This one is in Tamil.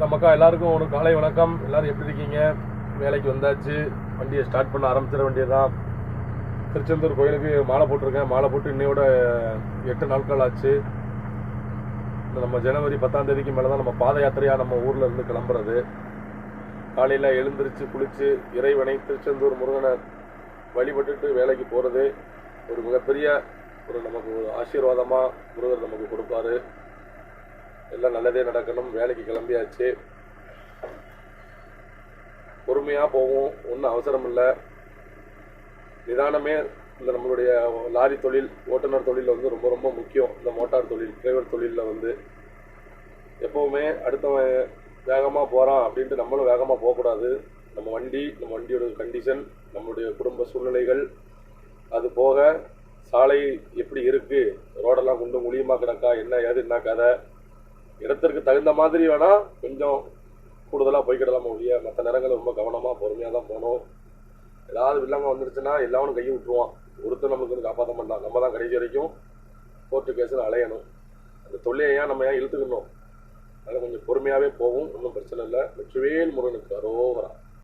நமக்கா எல்லாருக்கும் ஒரு காலை வணக்கம். எல்லாரும் எப்படி இருக்கீங்க? வேலைக்கு வந்தாச்சு, வண்டியை ஸ்டார்ட் பண்ண ஆரம்பிச்சிட வேண்டியதான். திருச்செந்தூர் கோயிலுக்கு மாலை போட்டிருக்கேன். மாலை போட்டு இன்னையோட 8 நாட்கள் ஆச்சு. நம்ம ஜனவரி 10ஆம் தேதிக்கு மேலே தான் நம்ம பாத யாத்திரையாக நம்ம ஊரில் இருந்து கிளம்புறது. காலையில் எழுந்திரிச்சு குளித்து இறைவனை திருச்செந்தூர் முருகனை வழிபட்டுட்டு வேலைக்கு போகிறது ஒரு மிகப்பெரிய நமக்கு ஒரு ஆசீர்வாதமாக முருகர் நமக்கு கொடுப்பாரு. எல்லாம் நல்லதே நடக்கணும். வேலைக்கு கிளம்பியாச்சு. பொறுமையாக போவோம், ஒன்றும் அவசரம் இல்லை. நிதானமே இந்த நம்மளுடைய லாரி தொழில், ஓட்டுநர் தொழில் வந்து ரொம்ப ரொம்ப முக்கியம். இந்த மோட்டார் தொழில், டிரைவர் தொழிலில் வந்து எப்போவுமே அடுத்தவன் வேகமாக போகிறான் அப்படின்ட்டு நம்மளும் வேகமாக போகக்கூடாது. நம்ம வண்டியோட கண்டிஷன், நம்மளுடைய குடும்ப சூழ்நிலைகள், அது போக சாலை எப்படி இருக்குது, ரோடெல்லாம் குண்டும் குழியுமா கிடக்கா, என்ன என்ன கதை, இடத்திற்கு தகுந்த மாதிரி வேணால் கொஞ்சம் கூடுதலாக போய்க்கிடலாமா ஒழிய மற்ற நேரங்களில் ரொம்ப கவனமாக பொறுமையாக தான் போகணும். ஏதாவது வில்லங்க வந்துடுச்சுன்னா எல்லாரும் கையை விட்டுருவான். ஒருத்தர் நமக்கு வந்து காப்பாற்ற மாட்டான். நம்ம தான் கடைசி வரைக்கும் கோர்ட்டு கேஸில் அலையணும். அந்த தொல்லையை நம்ம ஏன் இழுத்துக்கணும்? அதனால் கொஞ்சம் பொறுமையாகவே போகும், ஒன்றும் பிரச்சனை இல்லை. வெற்றிவேல் முருகனுக்கு அரோகரா.